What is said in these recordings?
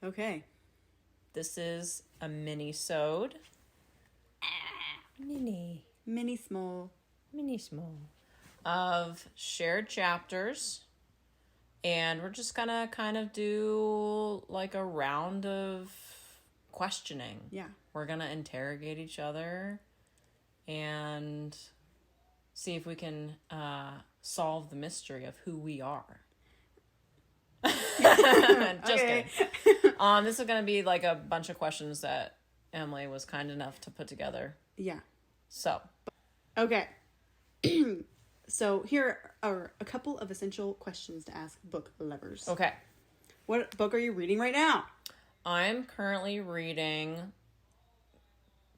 Okay. This is a mini-sode. Mini Small. of shared chapters. And we're just gonna kind of do like a round of questioning. Yeah. We're gonna interrogate each other and see if we can solve the mystery of who we are. Just kidding. This is gonna be like a bunch of questions that Emily was kind enough to put together. Yeah. So. Okay. So here are a couple of essential questions to ask book lovers. Okay. What book are you reading right now? I'm currently reading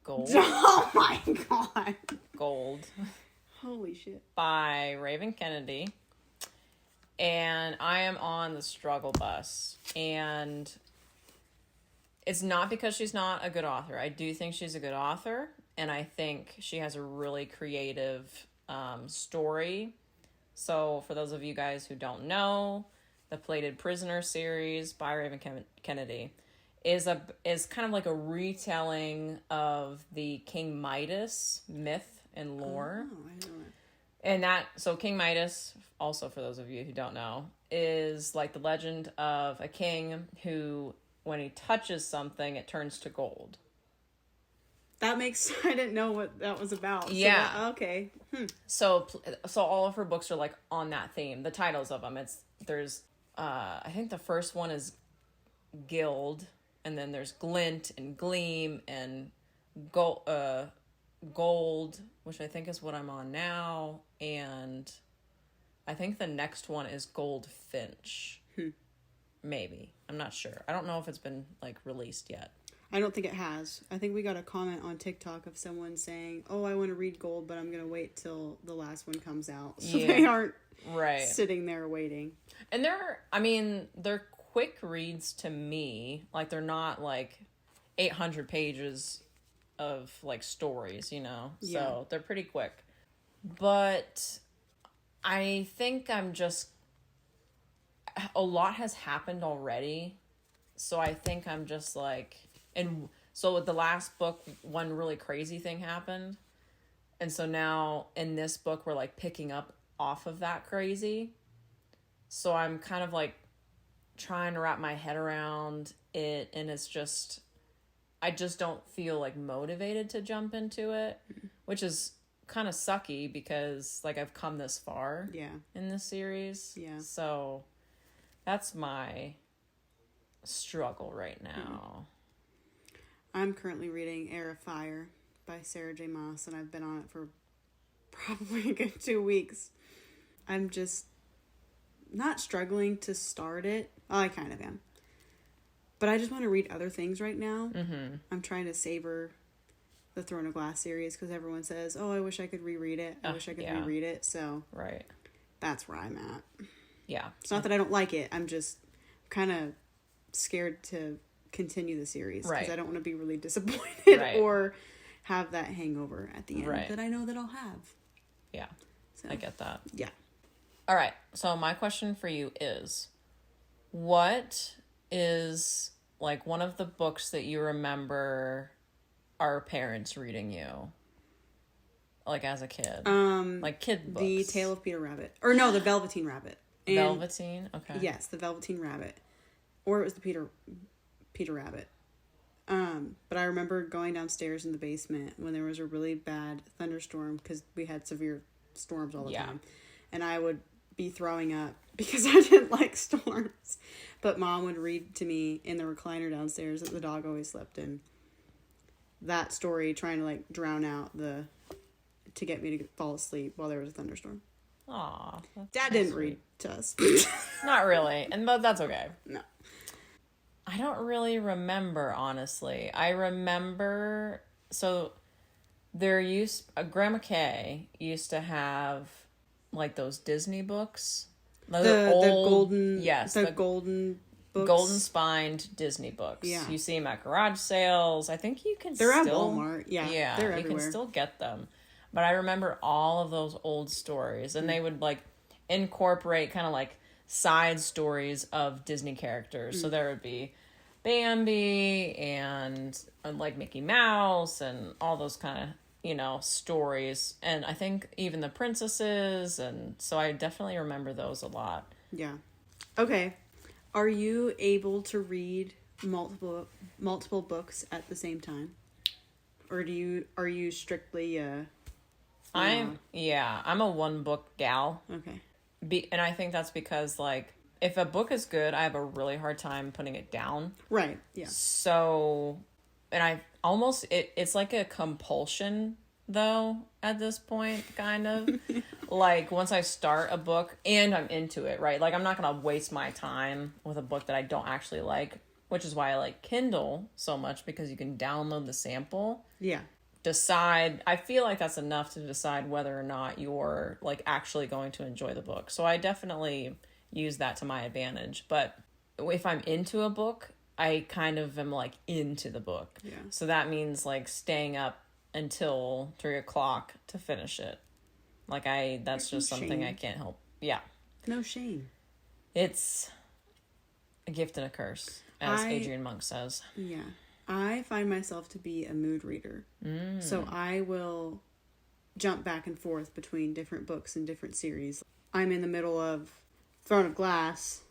Gold. Oh my god. Gold. Holy shit. By Raven Kennedy. And I am on the struggle bus. And it's not because she's not a good author. I do think she's a good author. And I think she has a really creative story. So for those of you guys who don't know, the Plated Prisoner series by Raven Kennedy is kind of like a retelling of the King Midas myth and lore. Oh, I know it. And so King Midas, also for those of you who don't know, is like the legend of a king who, when he touches something, it turns to gold. That makes... I didn't know what that was about. Yeah. Okay. So all of her books are like on that theme. The titles of them, there's I think the first one is Gild, and then there's Glint and Gleam and Gold, which I think is what I'm on now, and I think the next one is Goldfinch. Maybe. I'm not sure. I don't know if it's been like released yet. I don't think it has. I think we got a comment on TikTok of someone saying, "Oh, I want to read Gold, but I'm going to wait till the last one comes out." So they aren't sitting there waiting. And they're quick reads to me. Like, they're not like 800 pages of like stories, you know? Yeah. So they're pretty quick. But I think a lot has happened already. So I think I'm just like, and so with the last book, one really crazy thing happened. And so now in this book, we're like picking up off of that crazy. So I'm kind of like trying to wrap my head around it. And it's just, I just don't feel like motivated to jump into it, which is kind of sucky because like I've come this far in this series. Yeah. So that's my struggle right now. I'm currently reading Heir of Fire by Sarah J. Maas, and I've been on it for probably a good 2 weeks. I'm just not struggling to start it. Oh, I kind of am. But I just want to read other things right now. Mm-hmm. I'm trying to savor the Throne of Glass series because everyone says, "Oh, I wish I could reread it. I wish I could reread it." So that's where I'm at. Yeah. It's not that I don't like it. I'm just kind of scared to continue the series because I don't want to be really disappointed or have that hangover at the end that I know that I'll have. Yeah. So, I get that. Yeah. All right. So my question for you is, what is like one of the books that you remember our parents reading you? Like as a kid? Like kid books. The Tale of Peter Rabbit. Or no, the Velveteen Rabbit. And Velveteen? Okay. Yes, the Velveteen Rabbit. Or it was the Peter Rabbit. But I remember going downstairs in the basement when there was a really bad thunderstorm because we had severe storms all the time. And I would be throwing up because I didn't like storms. But Mom would read to me in the recliner downstairs that the dog always slept in. That story trying to like drown out to get me to fall asleep while there was a thunderstorm. Aw. Dad didn't read to us. Not really. But that's okay. No. I don't really remember, honestly. I remember, so Grandma Kay used to have like those Disney books. The golden books. Golden spined Disney books. Yeah. You see them at garage sales. I think you can They're still... at Walmart. Yeah, they're everywhere. You can still get them. But I remember all of those old stories. And they would like incorporate kind of like side stories of Disney characters. So there would be Bambi and like Mickey Mouse and all those kind of, stories. And I think even the princesses. And so I definitely remember those a lot. Yeah. Okay. Are you able to read multiple books at the same time? Or are you strictly I'm a one book gal. Okay. And I think that's because, like, if a book is good, I have a really hard time putting it down. Right. Yeah. So, and I almost, it's like a compulsion, though, at this point, kind of. Like, once I start a book and I'm into it, right? Like, I'm not going to waste my time with a book that I don't actually like, which is why I like Kindle so much, because you can download the sample. Yeah. I feel like that's enough to decide whether or not you're, like, actually going to enjoy the book. So I definitely use that to my advantage. But if I'm into a book, I kind of am, like, into the book. Yeah. So that means, like, staying up until 3 o'clock to finish it. Like, that's just something I can't help. Yeah. No shame. It's a gift and a curse, as Adrian Monk says. Yeah. I find myself to be a mood reader. So I will jump back and forth between different books and different series. I'm in the middle of Throne of Glass,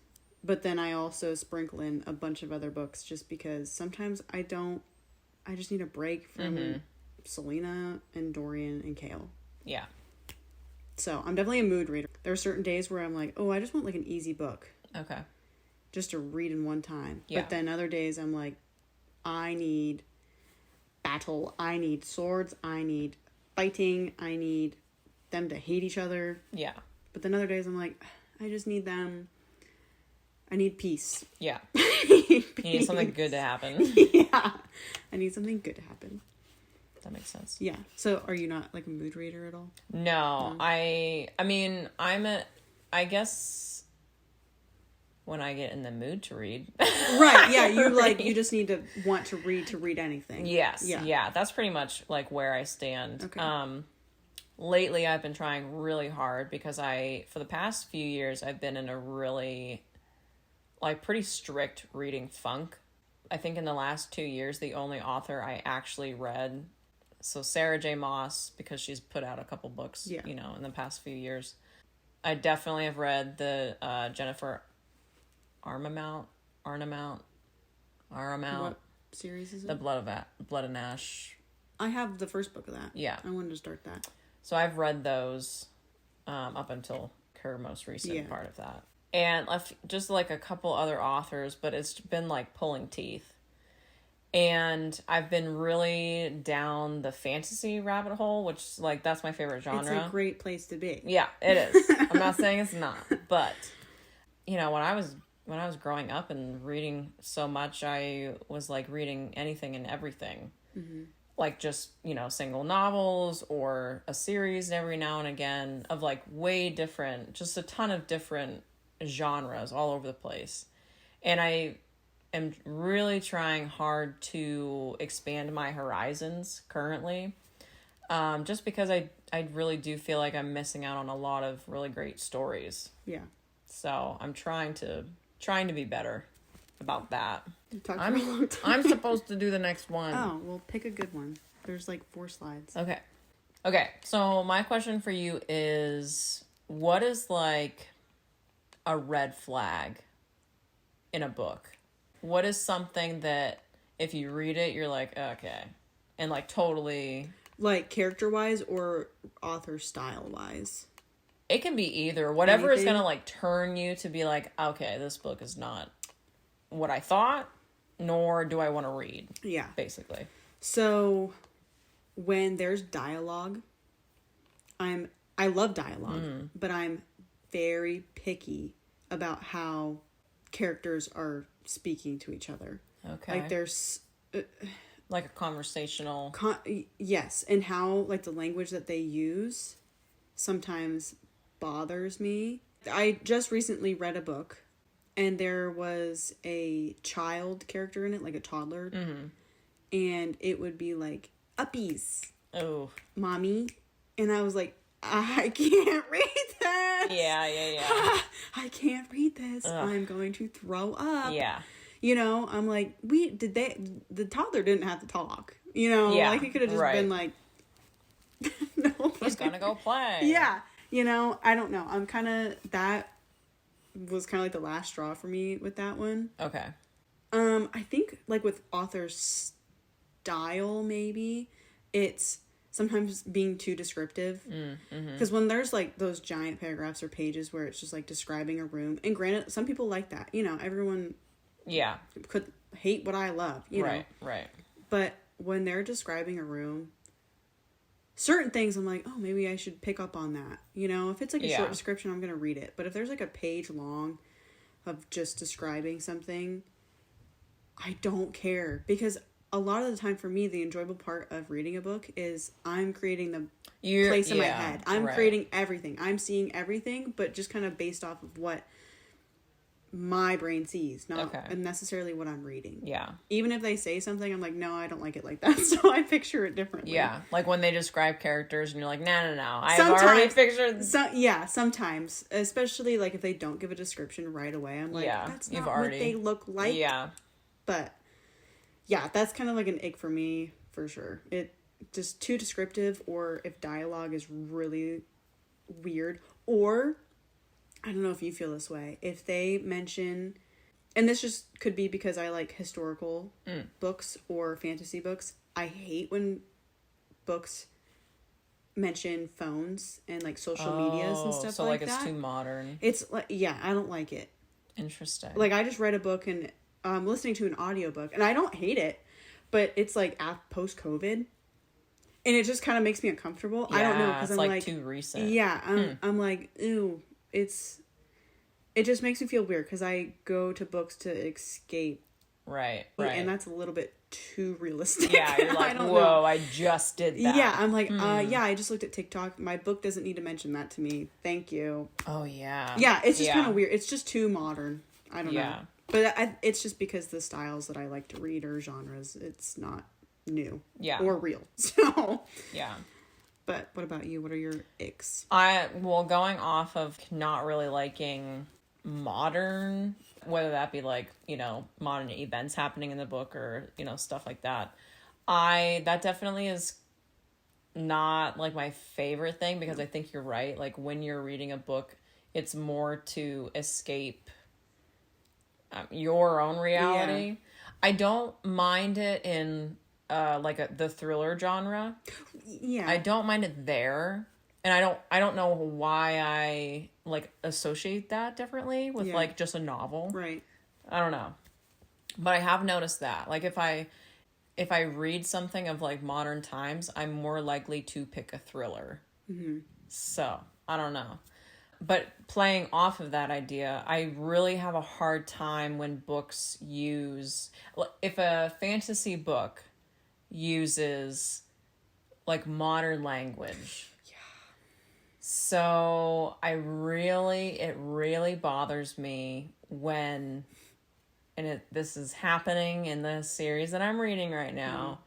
but then I also sprinkle in a bunch of other books just because sometimes I just need a break from Selena and Dorian and Kale. Yeah. So I'm definitely a mood reader. There are certain days where I'm like, oh, I just want like an easy book. Okay. Just to read in one time. Yeah. But then other days I'm like, I need battle. I need swords. I need fighting. I need them to hate each other. Yeah. But then other days I'm like, I just need them. I need peace. Yeah. You need something good to happen. Yeah. I need something good to happen. That makes sense. Yeah. So are you not like a mood reader at all? No. I mean, I guess when I get in the mood to read. Right. Yeah. You just need to want to read anything. Yes. Yeah. That's pretty much like where I stand. Okay. Lately I've been trying really hard because for the past few years, I've been in a really, like, pretty strict reading funk. I think in the last 2 years, the only author I actually read, so Sarah J. Maas, because she's put out a couple books, in the past few years. I definitely have read the Jennifer Armamount. What series is it? The Blood and Ash. I have the first book of that. Yeah. I wanted to start that. So I've read those up until her most recent part of that. And just like a couple other authors, but it's been like pulling teeth. And I've been really down the fantasy rabbit hole, which, like, that's my favorite genre. It's a great place to be. Yeah, it is. I'm not saying it's not, but when I was growing up and reading so much, I was like reading anything and everything. Mm-hmm. Like just, single novels or a series every now and again of like way different, just a ton of different genres all over the place. And I am really trying hard to expand my horizons currently. Just because I really do feel like I'm missing out on a lot of really great stories. Yeah. So I'm trying to be better about that. I'm supposed to do the next one. Oh, well, pick a good one. There's like 4 slides. Okay. So my question for you is, what is like a red flag in a book? What is something that if you read it, you're like, okay, and like totally... Like character-wise or author style-wise? It can be either. Whatever is going to like turn you to be like, okay, this book is not what I thought, nor do I want to read. Yeah. Basically. So when there's dialogue, I love dialogue, but I'm very picky about how characters are speaking to each other. Okay. Like there's... like a conversational... yes, and how like the language that they use sometimes bothers me. I just recently read a book and there was a child character in it, like a toddler. Mm-hmm. And it would be like, uppies. Oh. Mommy. And I was like, I can't read this. Yeah. I can't read this. Ugh. I'm going to throw up. Yeah. You know, I'm like, the toddler didn't have to talk. You know, Yeah, like, he could have just right. been like, no. He's gonna go play. Yeah. You know, I don't know. That was kind of like the last straw for me with that one. Okay. I think, like, with author's style, maybe, it's sometimes being too descriptive. Because when there's, like, those giant paragraphs or pages where it's just, like, describing a room, and granted, some people like that. You know, everyone Yeah. could hate what I love, you know. Right. But when they're describing a room, certain things I'm like, oh, maybe I should pick up on that. You know, if it's like a short description, I'm going to read it. But if there's like a page long of just describing something, I don't care. Because a lot of the time for me, the enjoyable part of reading a book is I'm creating the place in my head. I'm creating everything. I'm seeing everything, but just kind of based off of what my brain sees, not necessarily what I'm reading. Yeah. Even if they say something, I'm like, no, I don't like it like that. So I picture it differently. Yeah. Like when they describe characters and you're like, no. I've already pictured. Sometimes. Especially like if they don't give a description right away. I'm like, that's not what they look like. Yeah. But yeah, that's kind of like an ick for me, for sure. It just too descriptive, or if dialogue is really weird, or I don't know if you feel this way. If they mention, and this just could be because I like historical books or fantasy books. I hate when books mention phones and like social medias and stuff like that. So like it's too modern. It's like, yeah, I don't like it. Interesting. Like I just read a book and I'm listening to an audiobook and I don't hate it, but it's like post-COVID. And it just kind of makes me uncomfortable. Yeah, I don't know, because I'm like too recent. Yeah, I'm like, ew. It just makes me feel weird because I go to books to escape. Right. And that's a little bit too realistic. Yeah, you're like, whoa, I just did that. Yeah, I'm like, yeah, I just looked at TikTok. My book doesn't need to mention that to me. Thank you. Oh, yeah. Yeah, it's just kind of weird. It's just too modern. I don't know. But it's just because the styles that I like to read are genres. It's not new. Yeah. Or real. So. Yeah. But what about you? What are your icks? Going off of not really liking modern, whether that be like, you know, modern events happening in the book or, you know, stuff like that. That definitely is not like my favorite thing, because I think you're right. Like when you're reading a book, it's more to escape your own reality. Yeah. I don't mind it in the thriller genre. Yeah. I don't mind it there. And I don't know why I like associate that differently with like just a novel. Right. I don't know. But I have noticed that. Like if I read something of like modern times, I'm more likely to pick a thriller. Mm-hmm. So, I don't know. But playing off of that idea, I really have a hard time when books if a fantasy book uses like modern language. So it really bothers me when, this is happening in the series that I'm reading right now,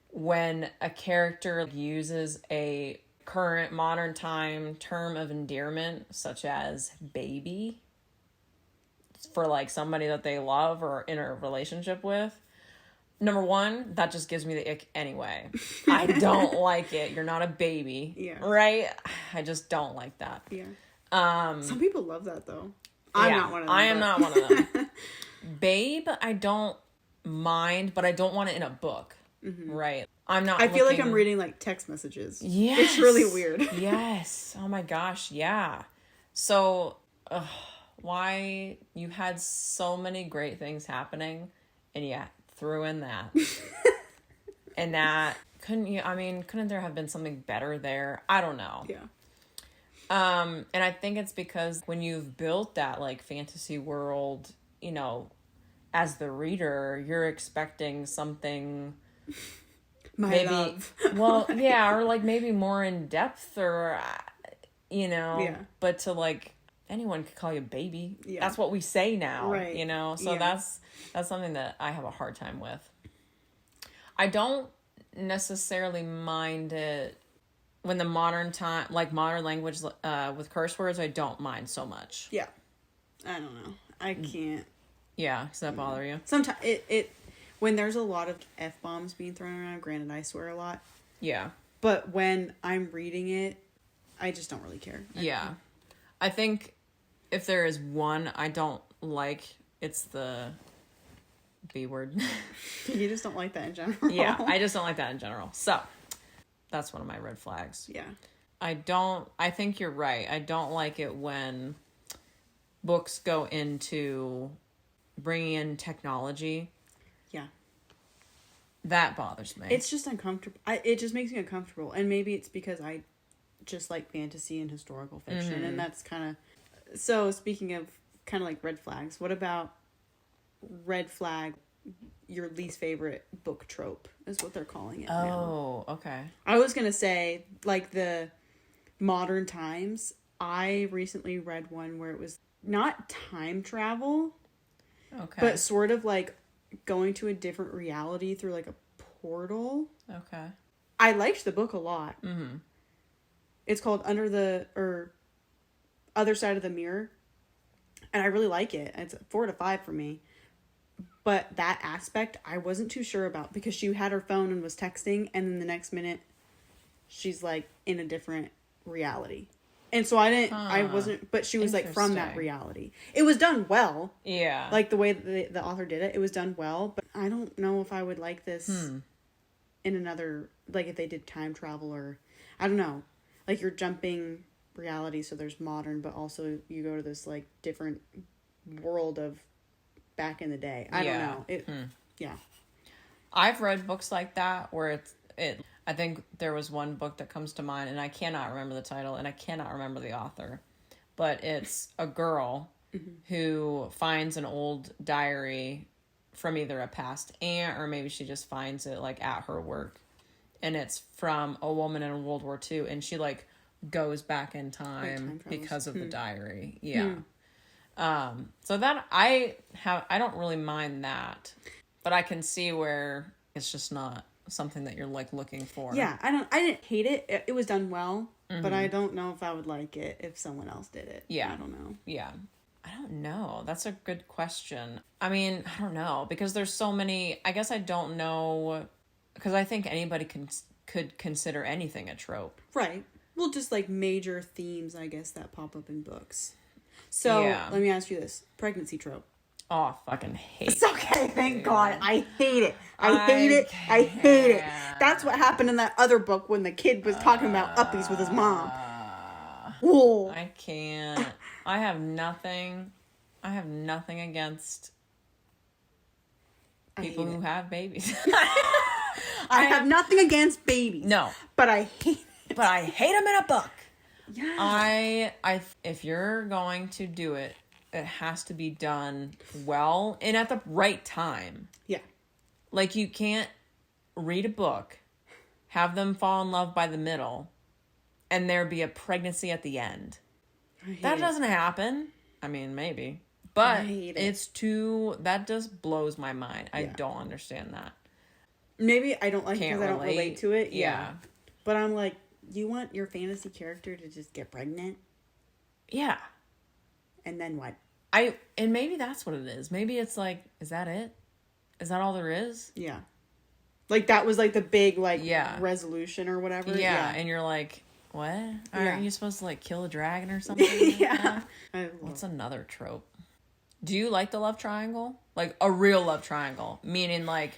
when a character uses a current modern time term of endearment, such as baby, for like somebody that they love or in a relationship with. Number one, that just gives me the ick anyway. I don't like it. You're not a baby. Yeah. Right? I just don't like that. Yeah. Some people love that though. I'm not one of them. I am not one of them. Babe, I don't mind, but I don't want it in a book. Mm-hmm. Right? I feel like I'm reading like text messages. Yes. It's really weird. Yes. Oh my gosh. Yeah. So, why you had so many great things happening and yet threw in that. And that couldn't there have been something better there? I don't know. Yeah. And I think it's because when you've built that like fantasy world, you know, as the reader, you're expecting something love. Well, yeah, or like maybe more in depth, or you know, but to like anyone could call you baby. Yeah. That's what we say now, right. You know? So that's something that I have a hard time with. I don't necessarily mind it when the modern language with curse words, I don't mind so much. Yeah. I don't know. I can't. Yeah, does that bother you? Sometimes it when there's a lot of F-bombs being thrown around, granted I swear a lot, Yeah. but when I'm reading it, I just don't really care. Yeah. I think if there is one I don't like, it's the B word. You just don't like that in general. Yeah, I just don't like that in general. So, that's one of my red flags. Yeah. I think you're right. I don't like it when books go into bringing in technology. Yeah. That bothers me. It's just uncomfortable. It just makes me uncomfortable. And maybe it's because I just like fantasy and historical fiction. And that's kind of... So, speaking of kind of like red flags, what about red flag, your least favorite book trope is what they're calling it now. Oh, okay. I was going to say, like, the modern times. I recently read one where it was not time travel, Okay. but sort of like going to a different reality through like a portal. Okay. I liked the book a lot. Mm-hmm. It's called Other Side of the Mirror. And I really like it. It's 4 out of 5 for me. But that aspect I wasn't too sure about because she had her phone and was texting, and then the next minute she's like in a different reality. And so I wasn't, but she was like from that Interesting. reality. It was done well. Yeah. Like the way that the author did it, it was done well, but I don't know if I would like this in another, like if they did time travel or, I don't know. Like you're jumping reality, so there's modern, but also you go to this like different world of back in the day. I don't know. Yeah. I've read books like that where I think there was one book that comes to mind, and I cannot remember the title and I cannot remember the author, but it's a girl who finds an old diary from either a past aunt or maybe she just finds it like at her work, and it's from a woman in World War II, and she like goes back in time because of the diary. Yeah. So that I don't really mind that, but I can see where it's just not something that you're like looking for. Yeah, I didn't hate it. It was done well, but I don't know if I would like it if someone else did it. Yeah. I don't know. Yeah. I don't know. That's a good question. I mean, I don't know because there's so many. I guess I don't know because I think anybody could consider anything a trope. Right. Well, just like major themes, I guess, that pop up in books. So, Yeah. let me ask you this. Pregnancy trope. Oh, I fucking hate It's okay, thank God. I hate it. I hate it. That's what happened in that other book when the kid was talking about uppies with his mom. Whoa. I can't. I have nothing against people who have babies. I have nothing against babies. No. But I hate it. But I hate them in a book. Yeah. I if you're going to do it, it has to be done well and at the right time. Yeah. Like you can't read a book, have them fall in love by the middle, and there be a pregnancy at the end. That doesn't happen. I mean, maybe. But that just blows my mind. I don't understand that. Maybe I don't like it because I don't relate to it. Yeah. But I'm like, you want your fantasy character to just get pregnant? Yeah. And then what? And maybe that's what it is. Maybe it's like, is that it? Is that all there is? Yeah. Like that was like the big resolution or whatever. Yeah. And you're like, what? Aren't you supposed to like kill a dragon or something? Yeah. What's another trope? Do you like the love triangle? Like a real love triangle, meaning like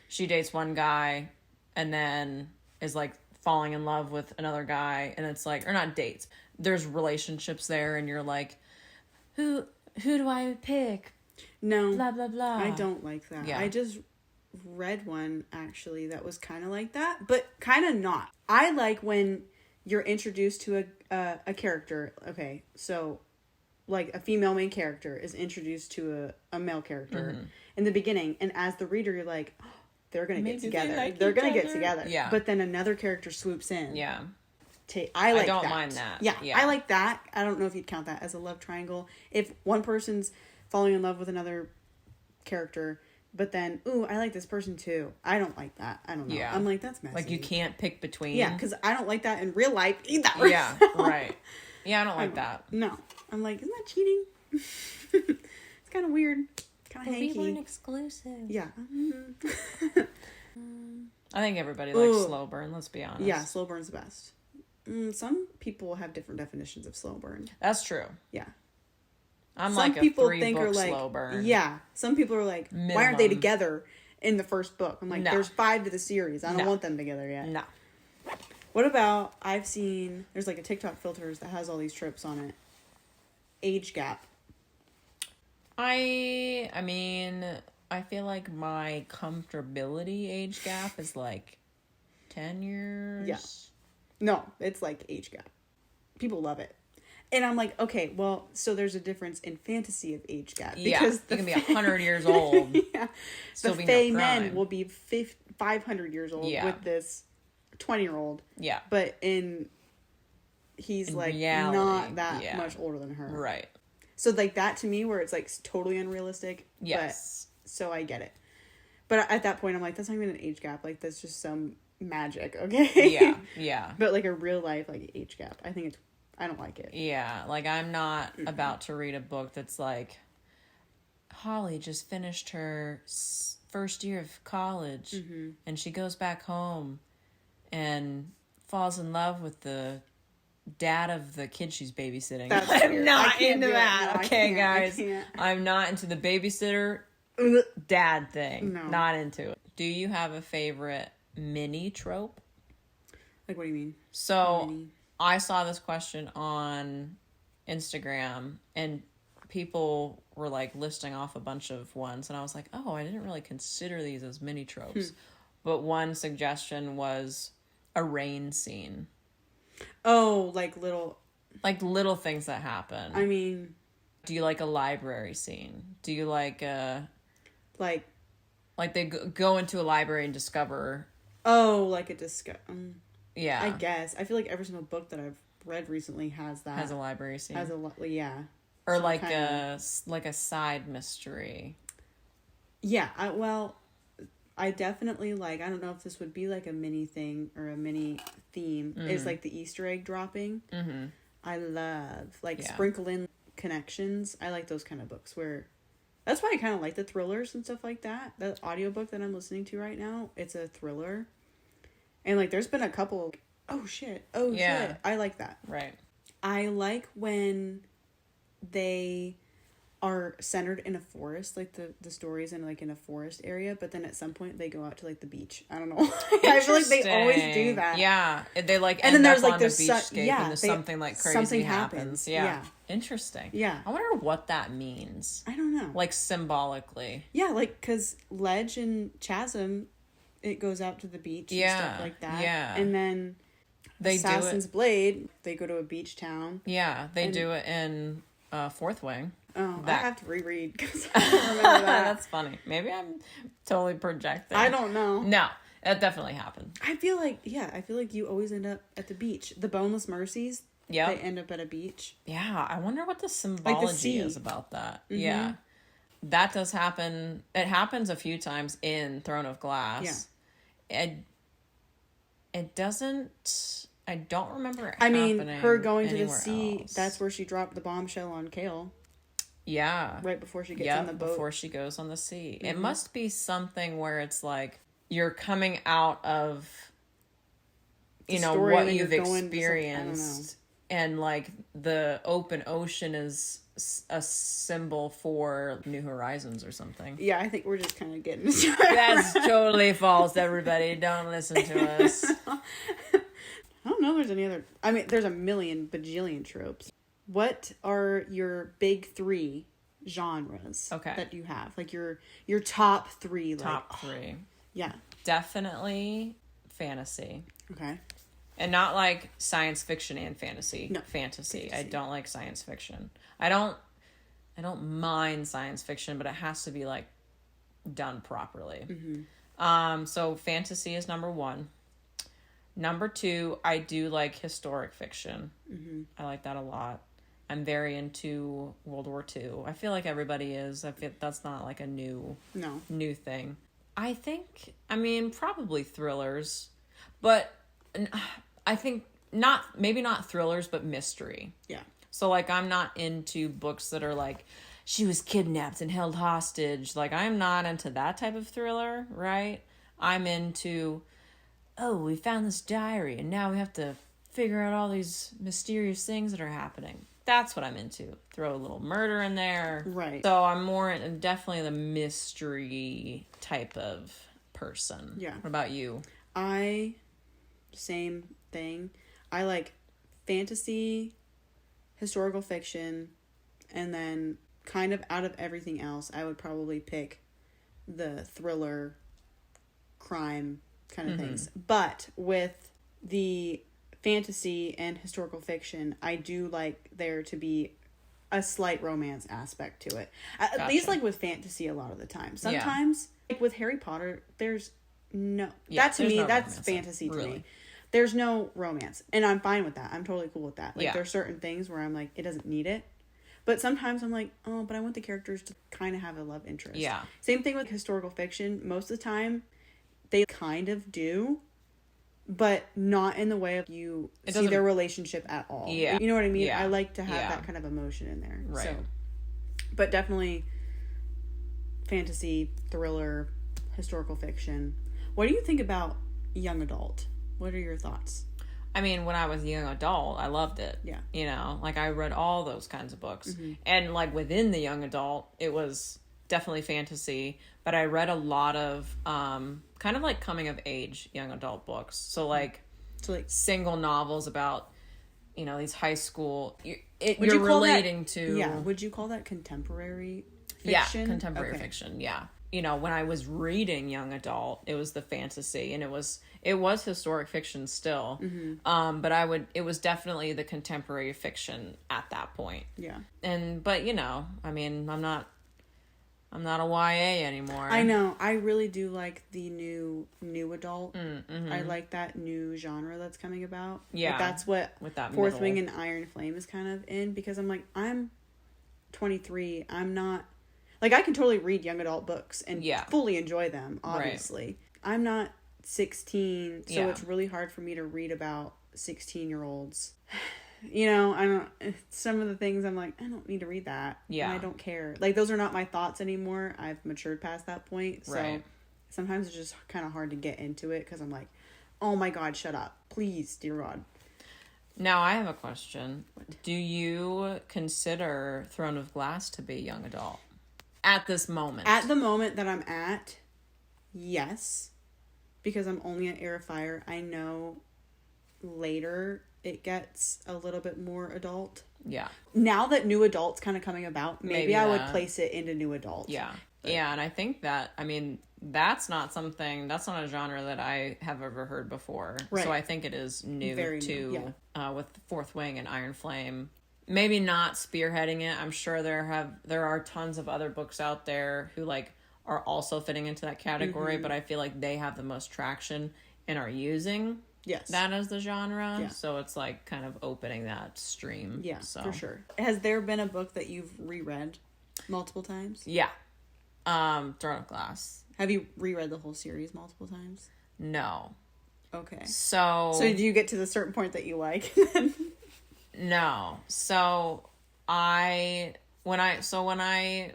she dates one guy and then is like falling in love with another guy, and it's like, or not dates. There's relationships there, and you're like, who do I pick? No. Blah blah blah. I don't like that. Yeah. I just read one actually that was kind of like that, but kind of not. I like when you're introduced to a character. Okay, so like a female main character is introduced to a male character in the beginning, and as the reader, you're like, oh, they're gonna get together. They're gonna get together. Yeah. But then another character swoops in. Yeah. I don't that. mind that. Yeah, Yeah. I like that. I don't know if you'd count that as a love triangle. If one person's falling in love with another character, but then, ooh, I like this person too. I don't like that. I don't know. Yeah. I'm like, that's messy. Like you can't pick between. Yeah, because I don't like that in real life either. Yeah, right. Yeah, I don't like that. No. I'm like, isn't that cheating? It's kind of weird. kind of But we weren't hanky. exclusive. Yeah. I think everybody likes Ooh. slow burn, let's be honest. Yeah, slow burn's the best. Some people have different definitions of slow burn. That's true. Yeah. I'm Some like a people 3-book slow burn. Yeah. Some people are like, why aren't they Minimum. together in the first book? I'm like, No. there's 5 to the series. I don't No. want them together yet. No. What about, I've seen, there's like a TikTok filters that has all these tropes on it. Age gap. I mean, I feel like my comfortability age gap is like 10 years. Yeah. No, it's like age gap. People love it. And I'm like, okay, well, so there's a difference in fantasy of age gap. Yeah, Because you can be 100 years old. yeah. Still The be in Fae your men prime. will be 500 years old Yeah. with this 20-year-old. Yeah. But he's In like reality, not that yeah. much older than her. Right. So like that to me where it's like totally unrealistic. Yes. But, so I get it. But at that point I'm like, that's not even an age gap. Like that's just some magic, okay? Yeah. Yeah. But like a real life like age gap. I don't like it. Yeah. Like, I'm not about to read a book that's like, Holly just finished her first year of college and she goes back home and falls in love with the dad of the kid she's babysitting. That's I'm weird. I not can't into do it. that. No, I Okay, can't. I guys. can't. I'm not into the babysitter dad thing. No. Not into it. Do you have a favorite mini trope? Like what do you mean? So Mini. I saw this question on Instagram and people were like listing off a bunch of ones and I was like, oh, I didn't really consider these as mini tropes. But one suggestion was a rain scene. Oh, like little. Like little things that happen. I mean, Do you like a library scene? Do you like like they go into a library and discover like a yeah, I guess I feel like every single book that I've read recently has that. has a library scene. Has a yeah. or some like kind a side mystery. Yeah, I definitely like. I don't know if this would be like a mini thing or a mini theme. Is like the Easter egg dropping. Mm-hmm. I love like Yeah. sprinkle in connections. I like those kind of books where. That's why I kind of like the thrillers and stuff like that. The audiobook that I'm listening to right now, it's a thriller, and like there's been a couple. Oh shit! Oh Yeah. shit! I like that. Right. I like when they are centered in a forest, like the stories in like in a forest area, but then at some point they go out to like the beach. I don't know. I feel like they always do Interesting. that. Yeah, they like And end then up there's like on the there's beachscape yeah, and there's they- something like crazy something happens. happens. Yeah. Yeah. Interesting. Yeah. I wonder what that means. I don't know. Like symbolically. Yeah, like because Ledge and Chasm, it goes out to the beach and Yeah, stuff like that. yeah. And then They Assassin's do it. Blade, they go to a beach town. Yeah, they do it in Fourth Wing. Oh, That- I have to reread because I don't remember that. That's funny. Maybe I'm totally projecting. I don't know. No, that definitely happened. I feel like you always end up at the beach. The Boneless Mercies, Yep. they end up at a beach. Yeah, I wonder what the symbology sea. is about that. Yeah. That does happen. It happens a few times in Throne of Glass. Yeah. It doesn't... I don't remember it I mean, happening her going to the anywhere sea, else. that's where she dropped the bombshell on Kale, Yeah. right before she gets Yep, on the boat. before she goes on the sea. It must be something where it's like you're coming out of The know story what and then you've you're going to something- I don't experienced, and like the open ocean is a symbol for New Horizons or something. Yeah, I think we're just kind of getting into That's totally false, everybody. Don't listen to us. I don't know if there's any other... I mean, there's a million bajillion tropes. What are your big 3 genres Okay. that you have? Like your top 3. Top like, 3. Yeah. Definitely fantasy. Okay. And not like science fiction and fantasy. No, Fantasy. I fantasy. don't like science fiction. I don't mind science fiction, but it has to be like done properly. So fantasy is number 1. Number 2, I do like historic fiction. I like that a lot. I'm very into World War II. I feel like everybody is. I feel that's not like a new thing. I think, probably thrillers, but I think maybe not thrillers, but mystery. Yeah. So like I'm not into books that are like she was kidnapped and held hostage. Like, I'm not into that type of thriller, right? I'm into, oh, we found this diary and now we have to figure out all these mysterious things that are happening. That's what I'm into. Throw a little murder in there. Right. So I'm more in definitely the mystery type of person. Yeah. What about you? Same thing. I like fantasy, historical fiction, and then kind of out of everything else, I would probably pick the thriller, crime kind of things. But with the fantasy and historical fiction, I do like there to be a slight romance aspect to it. At least like with fantasy a lot of the time. Sometimes, like with Harry Potter, there's no... that to me, that's fantasy to me. There's no romance. And I'm fine with that. I'm totally cool with that. Like, there's certain things where I'm like, it doesn't need it. But sometimes I'm like, oh, but I want the characters to kind of have a love interest. Yeah. Same thing with historical fiction. Most of the time, they kind of do, but not in the way of you see their relationship at all. Yeah. You know what I mean? Yeah. I like to have that kind of emotion in there. Right. So, but definitely fantasy, thriller, historical fiction. What do you think about young adult? What are your thoughts? I mean, when I was a young adult, I loved it. Yeah. You know, like I read all those kinds of books. And like within the young adult, it was definitely fantasy, but I read a lot of kind of like coming of age young adult books. So like single novels about, you know, these high school, you're relating to. Yeah. Would you call that contemporary fiction? Yeah, contemporary fiction. Yeah. You know, when I was reading young adult, it was the fantasy, and it was historic fiction still. But it was definitely the contemporary fiction at that point. Yeah. But you know, I mean, I'm not a YA anymore. I know. I really do like the new adult. I like that new genre that's coming about. Yeah. Like that's what with that Fourth Wing and Iron Flame is kind of in, because I'm like, I'm 23. I'm not... Like, I can totally read young adult books and fully enjoy them, obviously. Right. I'm not 16, so it's really hard for me to read about 16-year-olds. You know, some of the things I'm like, I don't need to read that. Yeah. And I don't care. Like, those are not my thoughts anymore. I've matured past that point. So sometimes it's just kind of hard to get into it because I'm like, oh my God, shut up. Please, dear God. Now, I have a question. Do you consider Throne of Glass to be young adult? At this moment. At the moment that I'm at, yes. Because I'm only at Heir of Fire. I know later it gets a little bit more adult. Yeah. Now that new adult's kind of coming about, maybe I would place it into new adult. Yeah. But. Yeah, and I think that, I mean, that's not a genre that I have ever heard before. Right. So I think it is new. Very new, with Fourth Wing and Iron Flame. Maybe not spearheading it. I'm sure there are tons of other books out there who like are also fitting into that category, but I feel like they have the most traction and are using that as the genre. Yeah. So it's like kind of opening that stream. Yeah, for sure. Has there been a book that you've reread multiple times? Yeah. Throne of Glass. Have you reread the whole series multiple times? No. Okay. So do you get to the certain point that you like? No. So when I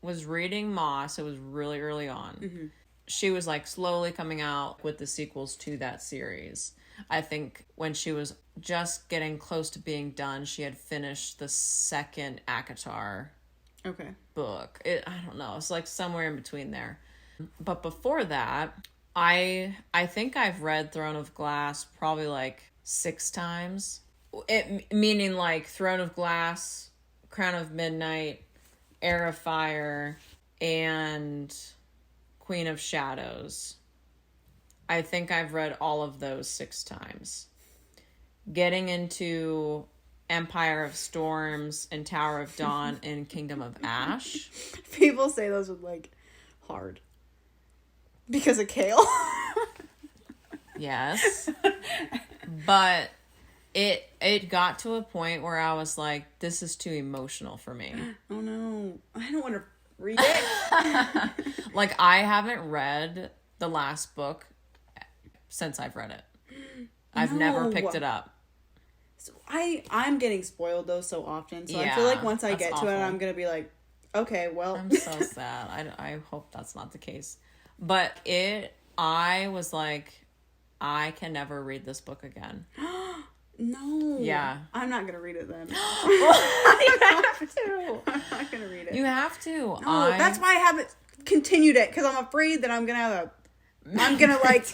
was reading Moss, it was really early on. She was like slowly coming out with the sequels to that series. I think when she was just getting close to being done, she had finished the second ACOTAR book. I don't know. It's like somewhere in between there. But before that, I think I've read Throne of Glass probably like 6 times. Meaning like Throne of Glass, Crown of Midnight, Heir of Fire, and Queen of Shadows. I think I've read all of those 6 times. Getting into Empire of Storms and Tower of Dawn and Kingdom of Ash. People say those are like hard. Because of Kale. Yes. But it got to a point where I was like, this is too emotional for me. Oh no. I don't want to read it. Like, I haven't read the last book since I've read it. I've never picked it up. So I'm getting spoiled though so often. So I feel Yeah, like once I that's get to it, awful. I'm gonna be like, okay, well. I'm so sad. I hope that's not the case. But I was like, I can never read this book again. No. Yeah. I'm not gonna read it then. You have to. I'm not gonna read it. You have to. No, that's why I haven't continued it, because I'm afraid that I'm gonna like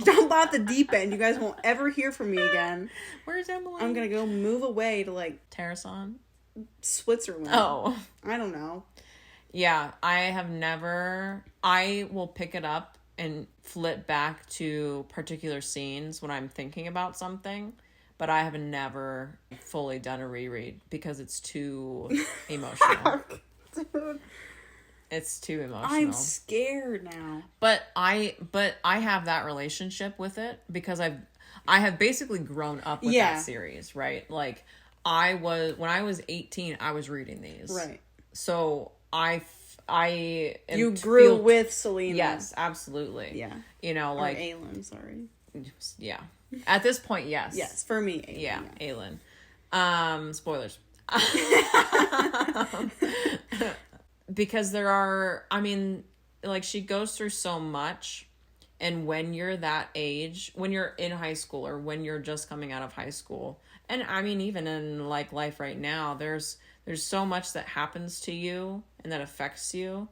jump off the deep end. You guys won't ever hear from me again. Where's Emily? I'm gonna go move away to like Terrason. Switzerland. Oh. I don't know. Yeah, I will pick it up and flip back to particular scenes when I'm thinking about something, but I have never fully done a reread because it's too emotional. Dude, It's too emotional. I'm scared now. But I have that relationship with it because I have basically grown up with Yeah. that series, right? Like when I was 18, I was reading these. Right. So You grew with Selena. Yes, absolutely. Yeah. You know, like Or Aelin, sorry. yeah. At this point, yes. Yes, for me, Aelin. Yeah, Aelin. Spoilers. Because like she goes through so much, and when you're that age, when you're in high school or when you're just coming out of high school, and I mean even in like life right now, there's so much that happens to you and that affects you,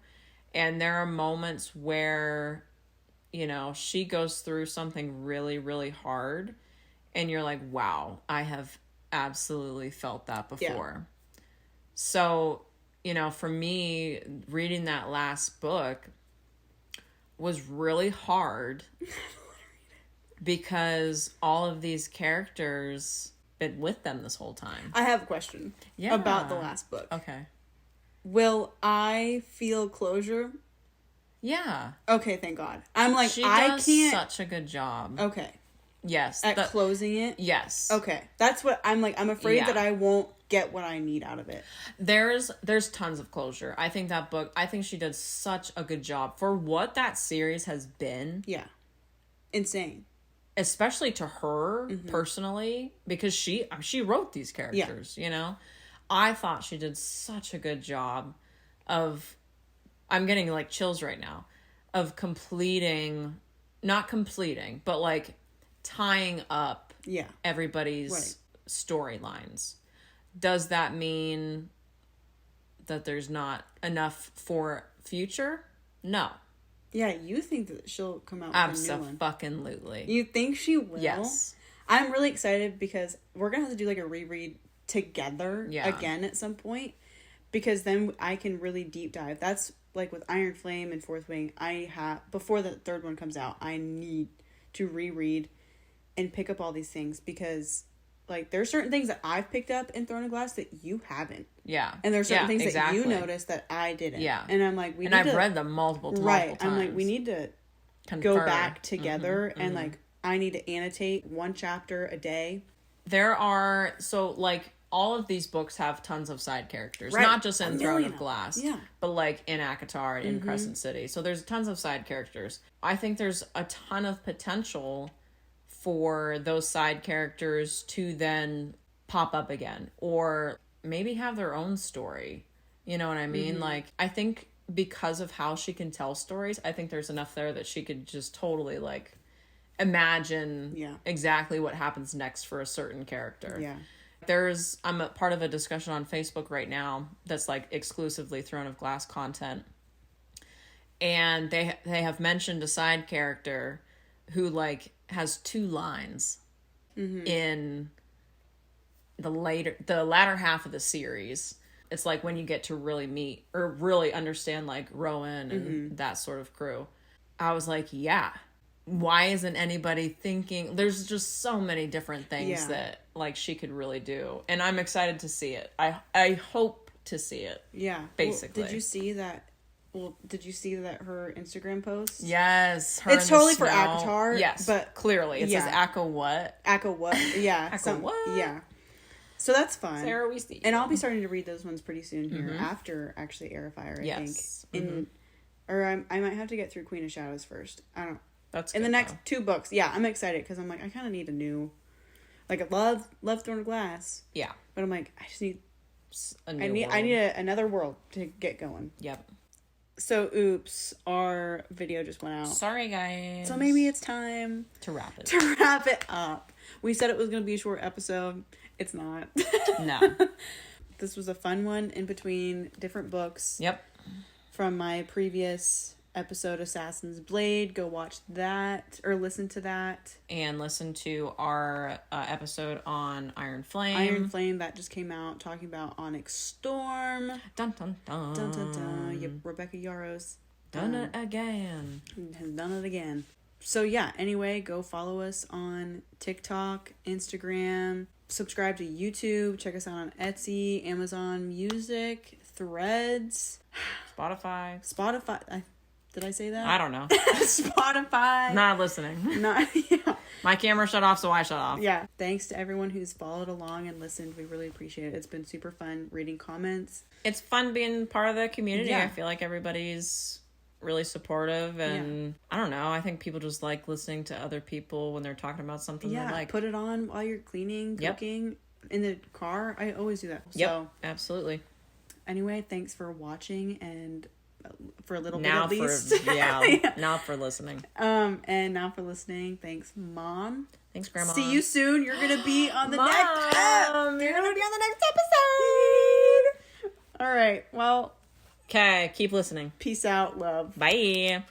and there are moments where, you know, she goes through something really, really hard, and you're like, wow, I have absolutely felt that before. Yeah. So, you know, for me, reading that last book was really hard because all of these characters been with them this whole time. I have a question about the last book. Okay. Will I feel closure? Yeah. Okay, thank God. I'm like, she I does can't. Such a good job. Okay. Yes. At closing it? Yes. Okay. That's what I'm like. I'm afraid that I won't get what I need out of it. There's tons of closure. I think she did such a good job for what that series has been. Yeah. Insane. Especially to her personally, because she wrote these characters, you know? I thought she did such a good job of, I'm getting like chills right now, of not completing, but like tying up everybody's storylines. Does that mean that there's not enough for future? No. Yeah, you think that she'll come out with a new one. Absolutely. You think she will? Yes. I'm really excited because we're going to have to do like a reread together again at some point, because then I can really deep dive. That's like with Iron Flame and Fourth Wing. Before the third one comes out, I need to reread and pick up all these things, because like there's certain things that I've picked up in Throne of Glass that you haven't. Yeah. And there's certain things that you noticed that I didn't. Yeah. And I'm like, I've read them multiple times. I'm like, we need to go back together and like I need to annotate one chapter a day. There are all of these books have tons of side characters, not just in Throne of Glass, but like in ACOTAR and in Crescent City. So there's tons of side characters. I think there's a ton of potential for those side characters to then pop up again, or maybe have their own story. You know what I mean? Like, I think because of how she can tell stories, I think there's enough there that she could just totally like imagine exactly what happens next for a certain character. Yeah. I'm a part of a discussion on Facebook right now that's like exclusively Throne of Glass content. And they have mentioned a side character who like has 2 lines in the latter half of the series. It's like when you get to really meet or really understand like Rowan and that sort of crew. I was like, yeah. Why isn't anybody thinking? There's just so many different things that like she could really do, and I'm excited to see it. I hope to see it. Yeah, basically. Did you see that? Well, did you see that her Instagram post? Yes, it's totally for ACOTAR. Yes, but clearly it says ACO what? ACO what? Yeah, what? Yeah. So that's fun. Sarah, we see. And I'll be starting to read those ones pretty soon here after actually Heir of Fire. I think. Or I might have to get through Queen of Shadows first. I don't. That's in the next 2 books. Yeah, I'm excited because I'm like, I kind of need a new. Like, I love Throne of Glass. Yeah. But I'm like, I just need... I need another world to get going. Yep. So, oops, our video just went out. Sorry, guys. So maybe it's time to wrap it. To wrap it up. We said it was going to be a short episode. It's not. No. This was a fun one in between different books. Yep. From my previous episode, Assassin's Blade. Go watch that or listen to that. And listen to our episode on Iron Flame. Iron Flame, that just came out, talking about Onyx Storm. Dun, dun, dun. Dun, dun, dun. Yep, Rebecca Yarros. Done it again. Has done it again. So yeah, anyway, go follow us on TikTok, Instagram, subscribe to YouTube, check us out on Etsy, Amazon Music, Threads, Spotify. Did I say that? I don't know. Spotify. Not listening. Yeah. My camera shut off, so I shut off. Yeah. Thanks to everyone who's followed along and listened. We really appreciate it. It's been super fun reading comments. It's fun being part of the community. Yeah. I feel like everybody's really supportive, and I don't know. I think people just like listening to other people when they're talking about something they like. Put it on while you're cleaning, cooking, in the car. I always do that. Yep, So absolutely. Anyway, thanks for watching and for a little now bit at least. Now for listening. And now for listening. Thanks, Mom. Thanks, Grandma. See you soon. You're gonna be on the Mom, next. you're gonna be on the next episode. All right. Well. Okay. Keep listening. Peace out, love. Bye.